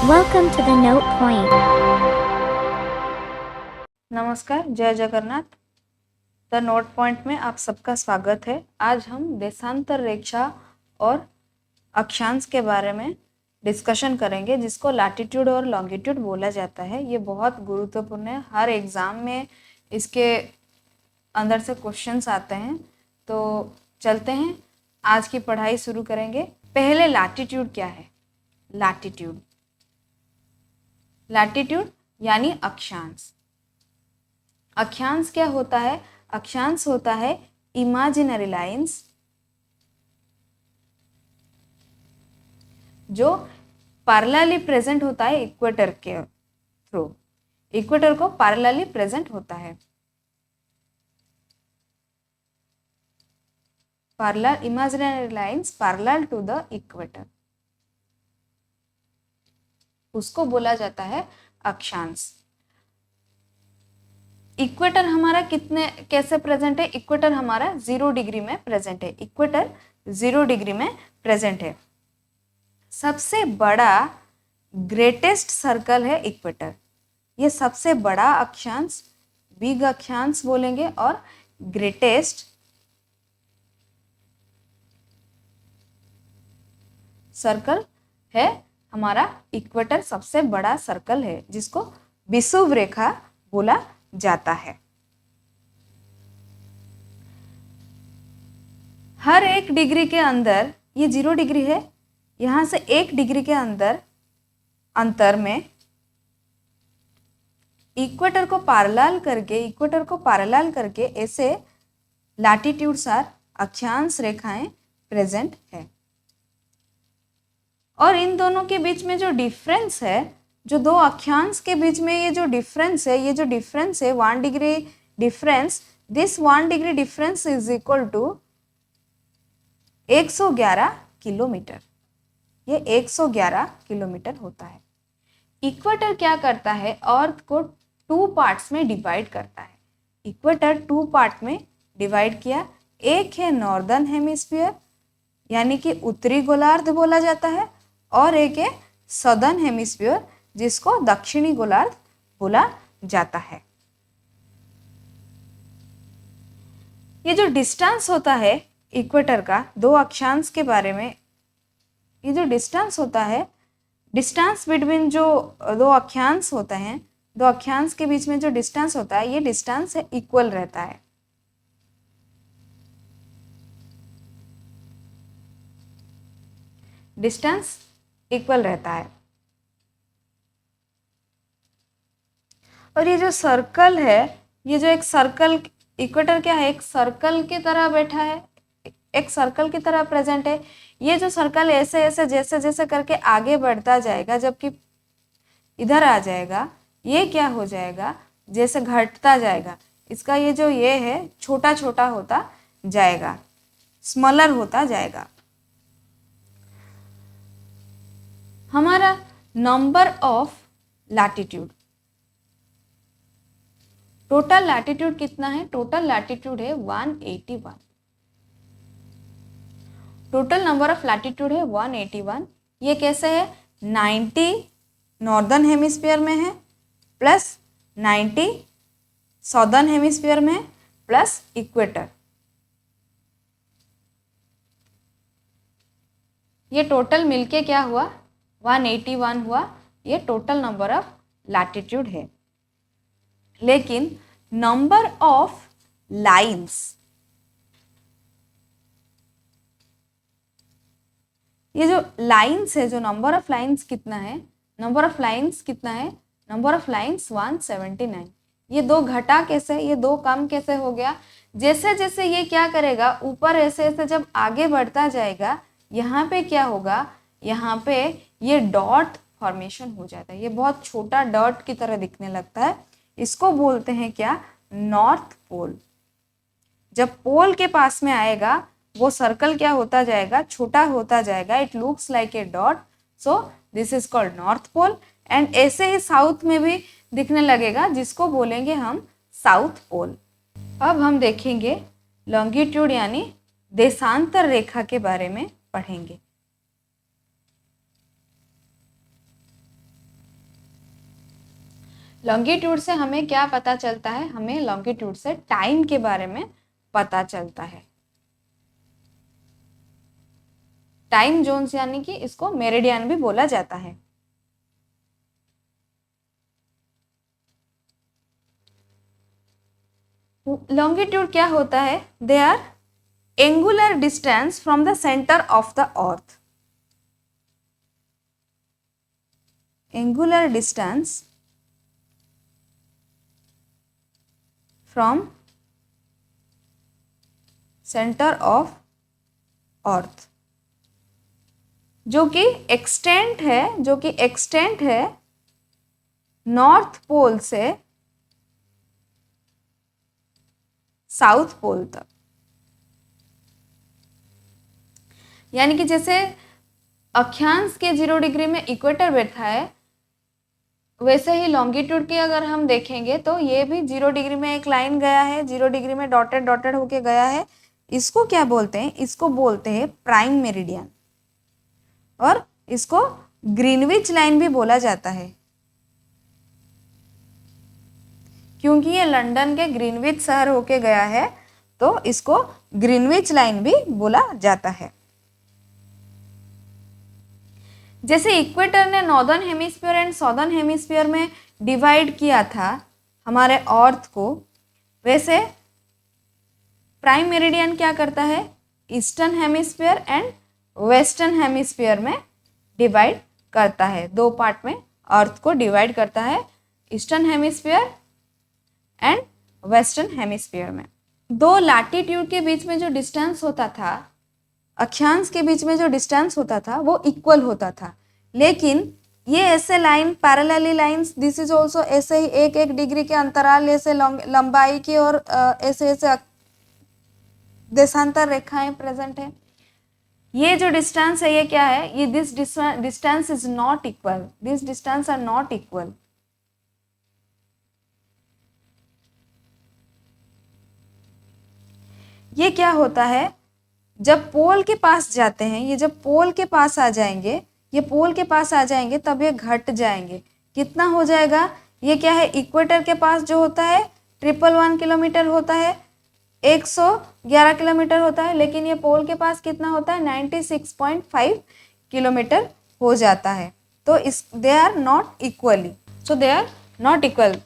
Welcome to the Note Point. नमस्कार, जय Jagannath. The note point में आप सबका स्वागत है। आज हम देशांतर रेखा और अक्षांश के बारे में डिस्कशन करेंगे, जिसको लैटिट्यूड और लॉन्गिट्यूड बोला जाता है। ये बहुत गुरुत्वपूर्ण है, हर एग्ज़ाम में इसके अंदर से क्वेश्चंस आते हैं। तो चलते हैं, आज की पढ़ाई शुरू करेंगे। पहले लैटिट्यूड क्या है? लैटिट्यूड यानी अक्षांश। अक्षांश क्या होता है? अक्षांश होता है इमेजिनरी लाइंस जो पैरेलली प्रेजेंट होता है इक्वेटर के थ्रू। इक्वेटर को पैरेलली प्रेजेंट होता है। Parallel imaginary lines parallel to the equator, उसको बोला जाता है अक्षांश। इक्वेटर हमारा कैसे प्रेजेंट है? इक्वेटर हमारा 0 डिग्री में प्रेजेंट है। इक्वेटर 0 डिग्री में प्रेजेंट है। सबसे बड़ा ग्रेटेस्ट सर्कल है इक्वेटर। ये सबसे बड़ा अक्षांश, बिग अक्षांश बोलेंगे, और ग्रेटेस्ट सर्कल है हमारा इक्वेटर। सबसे बड़ा सर्कल है जिसको विषुव रेखा बोला जाता है। हर 1 डिग्री के अंदर, ये 0 डिग्री है, यहां से 1 डिग्री के अंदर अंतर में इक्वेटर को पैरेलल करके ऐसे लैटिट्यूड्स आर अक्षांश रेखाएं प्रेजेंट है। और इन दोनों के बीच में जो डिफरेंस है, जो दो अक्षांश के बीच में ये जो डिफरेंस है, 1 degree difference, this 1 degree difference is equal to 111 kilometre. ये 111 किलोमीटर होता है। इक्वेटर क्या करता है? अर्थ को 2 पार्ट्स में डिवाइड करता है। इक्वेटर 2 पार्ट में डिवाइड किया। एक है नॉर्दर्न हेमिस्फीयर यानी कि उत्तरी गोलार्ध बोला जाता है, और एक है सदर्न हेमिस्फीयर जिसको दक्षिणी गोलार्ध बोला जाता है। ये जो डिस्टेंस होता है इक्वेटर का, दो अक्षांश के बारे में, ये जो डिस्टेंस होता है, डिस्टेंस बिटवीन जो दो अक्षांश होते हैं, दो अक्षांश के बीच में जो डिस्टेंस होता है, ये डिस्टेंस इक्वल रहता है। डिस्टेंस इक्वल रहता है। और ये जो सर्कल है, ये जो एक सर्कल, इक्वेटर क्या है? एक सर्कल की तरह बैठा है, एक सर्कल की तरह प्रेजेंट है। ये जो सर्कल ऐसे ऐसे जैसे जैसे करके आगे बढ़ता जाएगा, जबकि इधर आ जाएगा, ये क्या हो जाएगा? जैसे घटता जाएगा, इसका ये जो ये है छोटा छोटा होता जाएगा, स्मॉलर होता जाएगा। हमारा number of latitude, total latitude कितना है? टोटल लैटिट्यूड है 181। टोटल नंबर ऑफ लैटिट्यूड है 181। ये कैसे है? 90 नॉर्दर्न हेमिस्फीयर में है, प्लस 90 सदर्न हेमिस्फीयर में, प्लस इक्वेटर। ये टोटल मिलके क्या हुआ? 181 हुआ। ये टोटल नंबर ऑफ लैटिट्यूड है। लेकिन नंबर ऑफ लाइंस, ये जो लाइंस है, जो नंबर ऑफ लाइंस कितना है? नंबर ऑफ लाइंस कितना है? Number of lines 179। ये 2 घटा कैसे, ये 2 कम कैसे हो गया? जैसे जैसे ये क्या करेगा, ऊपर ऐसे ऐसे जब आगे बढ़ता जाएगा, यहाँ पे क्या होगा? यहाँ पे ये डॉट फॉर्मेशन हो जाता है। ये बहुत छोटा डॉट की तरह दिखने लगता है। इसको बोलते हैं क्या? North pole. जब पोल के पास में आएगा, वो सर्कल क्या होता जाएगा? छोटा होता जाएगा। It looks like a dot, so this is called north pole. And ऐसे ही साउथ में भी दिखने लगेगा, जिसको बोलेंगे हम साउथ पोल। अब हम देखेंगे लॉन्गिट्यूड यानी देशांतर रेखा के बारे में पढ़ेंगे। लॉन्गिट्यूड से हमें क्या पता चलता है? हमें लॉन्गिट्यूड से टाइम के बारे में पता चलता है। टाइम जोन्स यानी कि इसको मेरिडियन भी बोला जाता है। लॉन्गिट्यूड क्या होता है? They are angular distance from the centre of the earth. Angular distance from centre of earth, जो कि एक्सटेंट है नॉर्थ पोल से साउथ पोल तक। यानी कि जैसे अक्षांश के 0 डिग्री में इक्वेटर बैठा है, वैसे ही लॉन्गिट्यूड की अगर हम देखेंगे तो ये भी 0 डिग्री में एक लाइन गया है, 0 डिग्री में डॉटेड डॉटेड होके गया है। इसको क्या बोलते हैं? इसको बोलते हैं प्राइम मेरिडियन, और इसको ग्रीनविच लाइन भी बोला जाता है, क्योंकि ये लंदन के ग्रीनविच शहर होके गया है, तो इसको ग्रीनविच लाइन भी बोला जाता है। जैसे इक्वेटर ने northern hemisphere and southern hemisphere में डिवाइड किया था हमारे अर्थ को, वैसे प्राइम मेरिडियन क्या करता है? Eastern hemisphere and western hemisphere में डिवाइड करता है। 2 पार्ट में अर्थ को डिवाइड करता है, eastern hemisphere and western hemisphere में। 2 लैटिट्यूड के बीच में जो डिस्टेंस होता था, अक्षांश के बीच में जो डिस्टेंस होता था, वो इक्वल होता था। लेकिन ये ऐसे line, parallelly lines, this is also ऐसे ही 1-1 डिग्री के अंतराल ऐसे लंबाई की और ऐसे ऐसे देशांतर रेखाएं प्रेजेंट है। ये जो डिस्टेंस है, ये क्या है? ये this distance is not equal, this distance are not equal. ये क्या होता है? जब पोल के पास जाते हैं, ये जब पोल के पास आ जाएंगे, ये पोल के पास आ जाएंगे, तब ये घट जाएंगे। कितना हो जाएगा? ये क्या है? इक्वेटर के पास जो होता है 111 किलोमीटर होता है, 111 किलोमीटर होता है, लेकिन ये पोल के पास कितना होता है? 96.5 किलोमीटर हो जाता है। तो इस they are not equally, so they are not equal,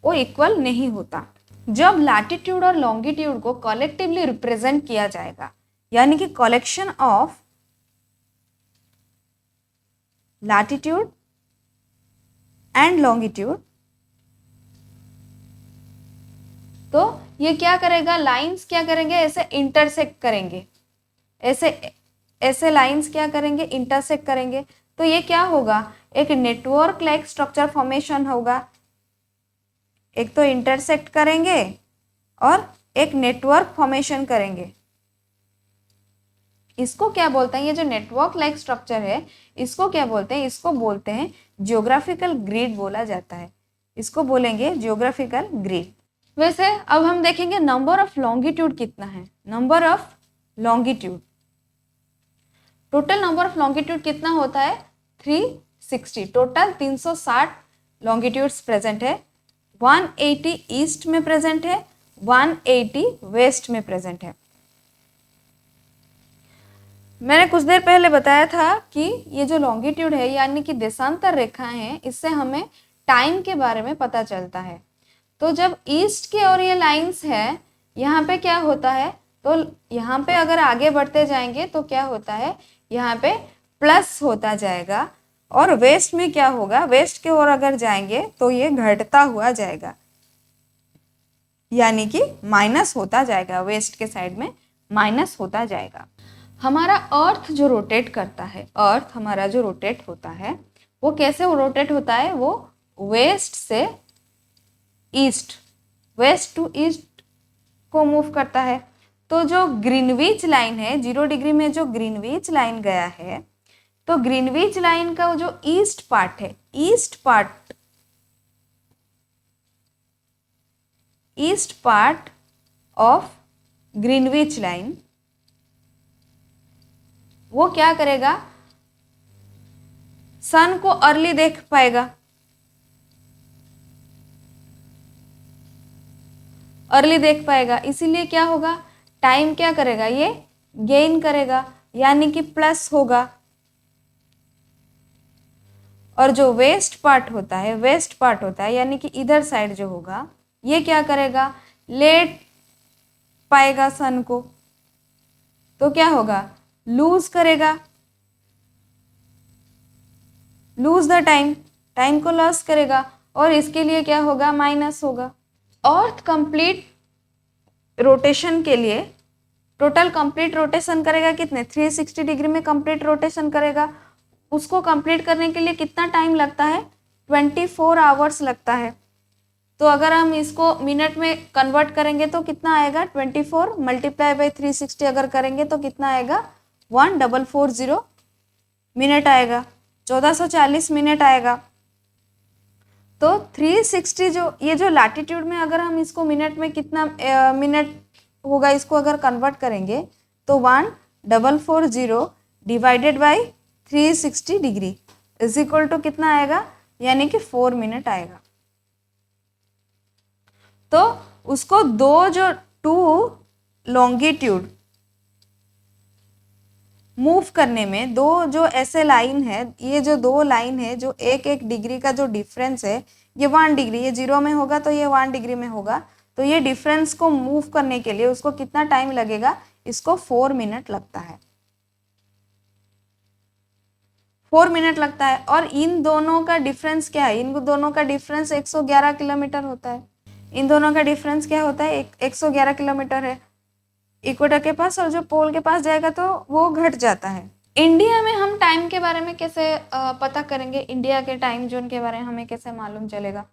वो इक्वल नहीं होता। जब लैटिट्यूड और लॉन्गिट्यूड को कलेक्टिवली रिप्रेजेंट किया जाएगा, यानी कि collection of latitude and longitude, तो ये क्या करेगा? लाइंस क्या करेंगे? ऐसे इंटरसेक्ट करेंगे, ऐसे लाइंस क्या करेंगे? इंटरसेक्ट करेंगे। तो ये क्या होगा? एक नेटवर्क लाइक स्ट्रक्चर फॉर्मेशन होगा। एक तो इंटरसेक्ट करेंगे और एक नेटवर्क फॉर्मेशन करेंगे। इसको क्या बोलते हैं? ये जो नेटवर्क लाइक स्ट्रक्चर है, इसको क्या बोलते हैं? इसको बोलते हैं जियोग्राफिकल ग्रिड बोला जाता है। इसको बोलेंगे जियोग्राफिकल ग्रिड। वैसे अब हम देखेंगे नंबर ऑफ लॉन्गिट्यूड कितना है। Number of longitude, total number of longitude कितना होता है? 360। टोटल 360 लॉन्गिट्यूड्स प्रेजेंट है। 180 ईस्ट में प्रेजेंट है, 180 वेस्ट में प्रेजेंट है। मैंने कुछ देर पहले बताया था कि ये जो लॉन्गिट्यूड है, यानी कि देशांतर रेखाएं हैं, इससे हमें टाइम के बारे में पता चलता है। तो जब ईस्ट की ओर ये लाइंस है, यहाँ पे क्या होता है? तो यहाँ पे अगर आगे बढ़ते जाएंगे तो क्या होता है? यहाँ पे प्लस होता जाएगा, और वेस्ट में क्या होगा? वेस्ट की ओर अगर जाएंगे तो ये घटता हुआ जाएगा, यानी कि माइनस होता जाएगा, वेस्ट के साइड में माइनस होता जाएगा। हमारा अर्थ जो रोटेट करता है, अर्थ हमारा जो रोटेट होता है, वो कैसे रोटेट होता है? वो वेस्ट से ईस्ट, वेस्ट टू ईस्ट को मूव करता है। तो जो ग्रीनविच लाइन है, 0 डिग्री में जो ग्रीनविच लाइन गया है, तो ग्रीनविच लाइन का जो ईस्ट पार्ट है, east part of Greenwich line, वो क्या करेगा? सन को अर्ली देख पाएगा, अर्ली देख पाएगा, इसीलिए क्या होगा, टाइम क्या करेगा, ये गेन करेगा, यानी कि प्लस होगा। और जो वेस्ट पार्ट होता है यानी कि इधर साइड जो होगा, ये क्या करेगा, लेट पाएगा सन को, तो क्या होगा, लूज करेगा, लूज द टाइम को लॉस करेगा, और इसके लिए क्या होगा, माइनस होगा। अर्थ कंप्लीट रोटेशन के लिए टोटल कंप्लीट रोटेशन करेगा कितने, 360 डिग्री में कंप्लीट रोटेशन करेगा। उसको कंप्लीट करने के लिए कितना टाइम लगता है, 24 आवर्स लगता है। तो अगर हम इसको मिनट में कन्वर्ट करेंगे तो कितना आएगा, 24 मल्टीप्लाई बाई 360 अगर करेंगे तो कितना आएगा, 1440 मिनट आएगा, 1440 मिनट आएगा। तो 360 ये जो लैटिट्यूड में अगर हम इसको मिनट में कितना मिनट होगा, इसको अगर कन्वर्ट करेंगे तो 1440 divided by 360 degree is equal to कितना आएगा, यानी कि 4 मिनट आएगा। तो उसको टू लॉन्गिट्यूड मूव करने में, दो जो ऐसे लाइन है, ये जो दो लाइन है जो एक एक डिग्री का जो डिफरेंस है, ये 1 डिग्री, ये 0 में होगा तो ये 1 डिग्री में होगा, तो ये डिफरेंस को मूव करने के लिए उसको कितना टाइम लगेगा, इसको 4 मिनट लगता है, 4 मिनट लगता है। और इन दोनों का डिफरेंस क्या है, इन दोनों का डिफरेंस 111 किलोमीटर होता है। इन दोनों का डिफरेंस क्या होता है, 111 किलोमीटर है इक्वेटर के पास, और जो पोल के पास जाएगा तो वो घट जाता है। इंडिया में हम टाइम के बारे में कैसे पता करेंगे, इंडिया के टाइम जोन के बारे में हमें कैसे मालूम चलेगा।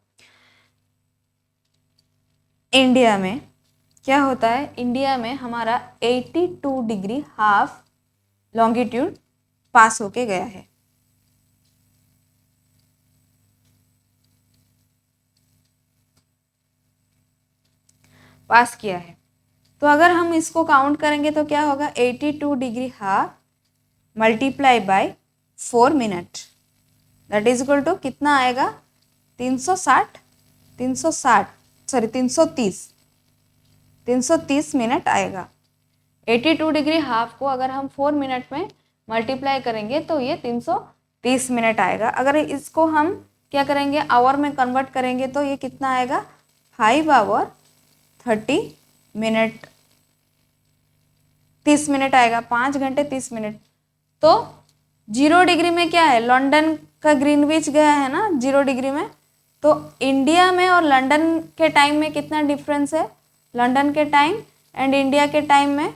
इंडिया में क्या होता है, इंडिया में हमारा 82 डिग्री हाफ लॉन्गिट्यूड पास होके गया है। पास किया है, तो अगर हम इसको काउंट करेंगे तो क्या होगा, 82 degree half multiply by 4 minute that is equal to कितना आएगा, 330 मिनट आएगा। 82 डिग्री हाफ को अगर हम 4 मिनट में मल्टीप्लाई करेंगे तो ये 330 मिनट आएगा। अगर इसको हम क्या करेंगे, आवर में कन्वर्ट करेंगे तो ये कितना आएगा, 5 आवर 30 मिनट 30 मिनट आएगा, 5 घंटे 30 मिनट। तो 0 डिग्री में क्या है, लंदन का ग्रीनविच गया है ना 0 डिग्री में, तो इंडिया में और लंदन के टाइम में कितना डिफरेंस है, लंदन के टाइम एंड इंडिया के टाइम में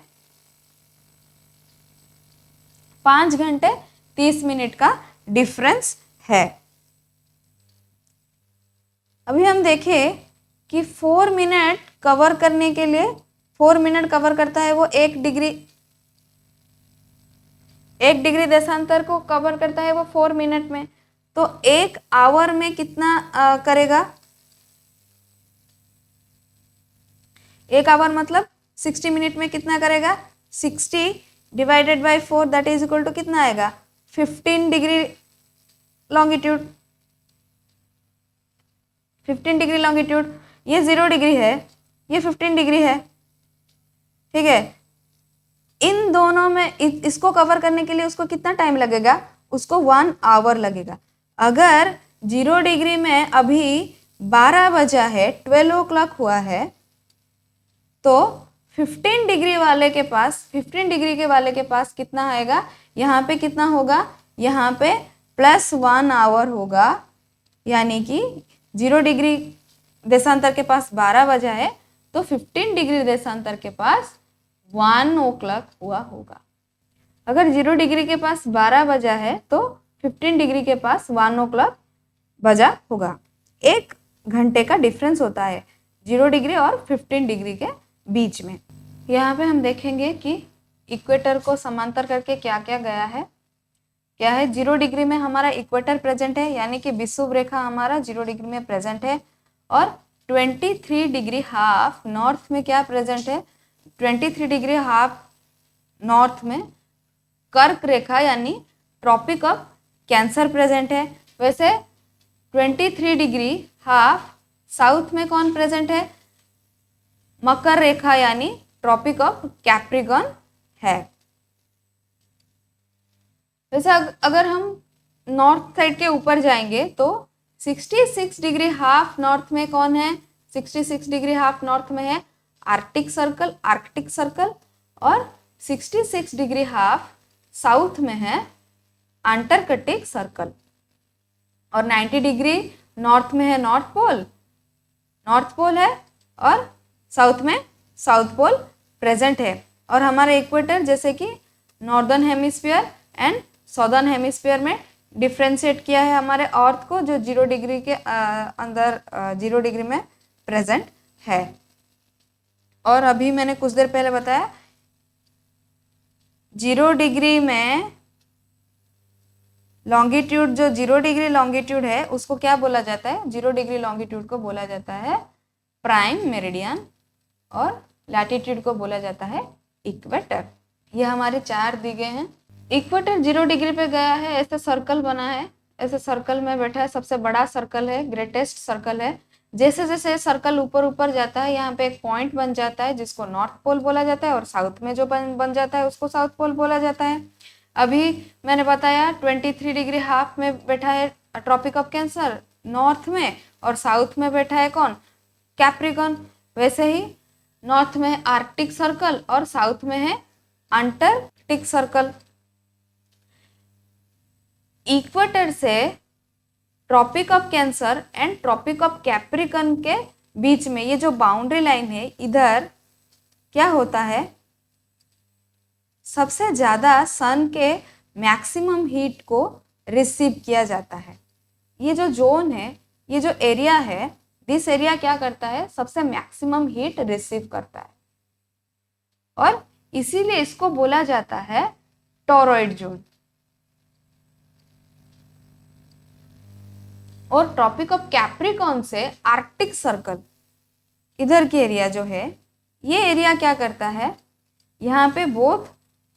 5 घंटे 30 मिनट का डिफरेंस है। अभी हम देखें कि 4 मिनट कवर करने के लिए, 4 मिनट कवर करता है वो 1 डिग्री देशांतर को कवर करता है वो 4 मिनट में, तो 1 आवर में कितना करेगा, 1 आवर मतलब 60 मिनट में कितना करेगा, 60 divided by 4 that is equal to कितना आएगा, 15 डिग्री लॉन्गिट्यूड। 15 डिग्री लॉन्गिट्यूड, ये 0 डिग्री है, ये 15 डिग्री है, ठीक है। इन दोनों में इसको कवर करने के लिए उसको कितना टाइम लगेगा, उसको 1 आवर लगेगा। अगर 0 डिग्री में अभी 12 बजा है, 12 o'clock हुआ है, तो 15 डिग्री वाले के पास, 15 डिग्री के वाले के पास कितना आएगा, यहाँ पे कितना होगा, यहाँ पे +1 आवर होगा, यानी कि 0 डिग्री देशांतर के पास 12 बजा है तो 15 डिग्री देशांतर के पास 1 o'clock हुआ होगा। अगर 0 डिग्री के पास 12 बजा है तो 15 डिग्री के पास 1 o'clock बजा होगा। 1 घंटे का डिफरेंस होता है 0 डिग्री और 15 डिग्री के बीच में। यहाँ पे हम देखेंगे कि इक्वेटर को समांतर करके क्या क्या गया है, क्या है, 0 डिग्री में हमारा इक्वेटर प्रेजेंट है, यानी कि विषुव रेखा हमारा 0 डिग्री में प्रेजेंट है, और 23 डिग्री हाफ नॉर्थ में क्या प्रेजेंट है, 23 डिग्री हाफ नॉर्थ में कर्क रेखा यानी ट्रॉपिक ऑफ कैंसर प्रेजेंट है। वैसे 23 डिग्री हाफ साउथ में कौन प्रेजेंट है, मकर रेखा यानी ट्रॉपिक ऑफ कैप्रिकॉर्न है। वैसे अगर हम नॉर्थ साइड के ऊपर जाएंगे तो 66 डिग्री हाफ नॉर्थ में कौन है? 66 डिग्री हाफ नॉर्थ में है आर्कटिक सर्कल, और 66 डिग्री हाफ साउथ में है अंटार्कटिक सर्कल, और 90 डिग्री नॉर्थ में है नॉर्थ पोल है, और साउथ में साउथ पोल प्रेजेंट है। और हमारा इक्वेटर जैसे कि northern hemisphere and southern hemisphere में डिफ्रेंशिएट किया है हमारे अर्थ को, जो 0 डिग्री के अंदर 0 डिग्री में प्रेजेंट है। और अभी मैंने कुछ देर पहले बताया 0 डिग्री में लॉन्गिट्यूड, जो 0 डिग्री लॉन्गिट्यूड है उसको क्या बोला जाता है? 0 डिग्री लॉन्गिट्यूड को बोला जाता है प्राइम मेरिडियन, और लैटिट्यूड को बोला जाता है इक्वेटर। ये हमारे 4 दी गए हैं। इक्वेटर 0 डिग्री पे गया है, ऐसे सर्कल बना है, ऐसे सर्कल में बैठा है, सबसे बड़ा सर्कल है, ग्रेटेस्ट सर्कल है। जैसे जैसे सर्कल ऊपर ऊपर जाता है यहाँ पे एक पॉइंट बन जाता है जिसको नॉर्थ पोल बोला जाता है, और साउथ में जो बन जाता है उसको साउथ पोल बोला जाता है। अभी मैंने बताया 23 डिग्री हाफ में बैठा है ट्रॉपिक ऑफ कैंसर नॉर्थ में, और साउथ में बैठा है कौन? कैप्रिकॉर्न। वैसे ही नॉर्थ में है आर्कटिक सर्कल और साउथ में है अंटार्कटिक सर्कल। इक्वेटर से tropic of Cancer and tropic of Capricorn के बीच में ये जो बाउंड्री लाइन है, इधर क्या होता है? सबसे ज्यादा सन के मैक्सिमम हीट को रिसीव किया जाता है। ये जो जोन है, ये जो एरिया है, दिस एरिया क्या करता है? सबसे मैक्सिमम हीट रिसीव करता है, और इसीलिए इसको बोला जाता है टॉरॉइड जोन। और ट्रॉपिक ऑफ कैप्रिकॉर्न से आर्कटिक सर्कल, इधर की एरिया जो है, ये एरिया क्या करता है? यहाँ पे बहुत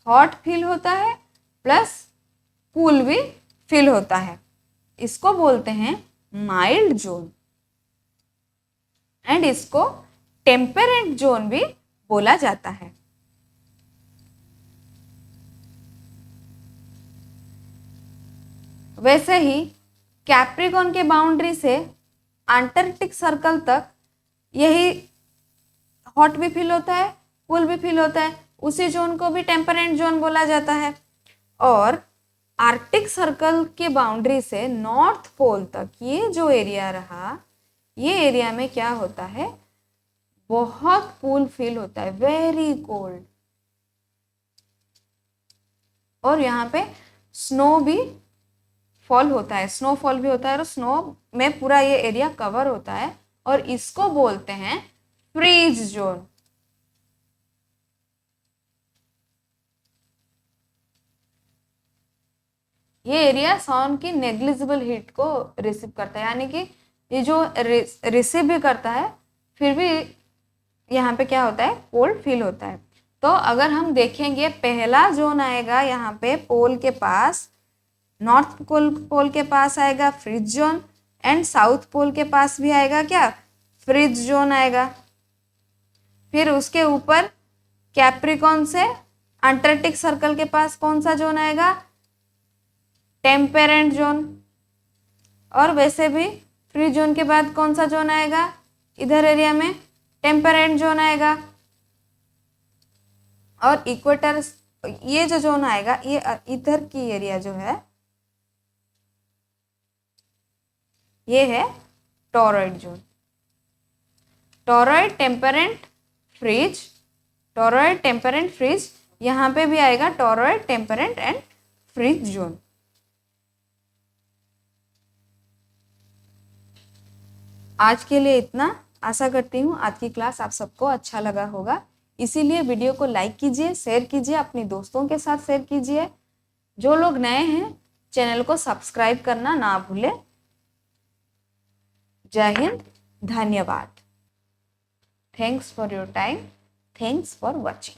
हॉट फील होता है प्लस कूल भी फील होता है। इसको बोलते हैं माइल्ड जोन, एंड इसको टेम्परेट जोन भी बोला जाता है। वैसे ही कैप्रिकॉर्न के बाउंड्री से अंटार्कटिक सर्कल तक यही हॉट भी फील होता है, कूल भी फील होता है, उसी जोन को भी टेम्परेट जोन बोला जाता है। और आर्कटिक सर्कल के बाउंड्री से नॉर्थ पोल तक ये जो एरिया रहा, ये एरिया में क्या होता है? बहुत कूल फील होता है, वेरी कोल्ड, और यहाँ पे स्नो भी फॉल होता है, स्नोफॉल भी होता है, और स्नो में पूरा ये एरिया कवर होता है, और इसको बोलते हैं फ्रीज जोन। ये एरिया सन की नेग्लिजिबल हीट को रिसीव करता है, यानी कि ये जो रिसीव भी करता है फिर भी यहाँ पे क्या होता है? कोल्ड फील होता है। तो अगर हम देखेंगे, पहला जोन आएगा यहाँ पे पोल के पास, नॉर्थ पोल के पास आएगा freeze zone, and south pole के पास भी आएगा क्या? फ्रीज जोन आएगा। फिर उसके ऊपर कैप्रिकॉर्न से अंटार्कटिक सर्कल के पास कौन सा जोन आएगा? Temperate zone. और वैसे भी फ्रीज जोन के बाद कौन सा जोन आएगा? इधर एरिया में टेम्परेट जोन आएगा। और इक्वेटर, ये जो जोन आएगा, ये इधर की एरिया जो है, ये है torrid zone. Torrid, temperate, freeze, torrid, temperate, freeze, यहाँ पे भी आएगा torrid, temperate and freeze zone. आज के लिए इतना। आशा करती हूँ आज की क्लास आप सबको अच्छा लगा होगा। इसीलिए वीडियो को लाइक कीजिए, शेयर कीजिए, अपनी दोस्तों के साथ शेयर कीजिए। जो लोग नए हैं चैनल को सब्सक्राइब करना ना भूलें। जय हिंद, धन्यवाद। Thanks for your time, thanks for watching.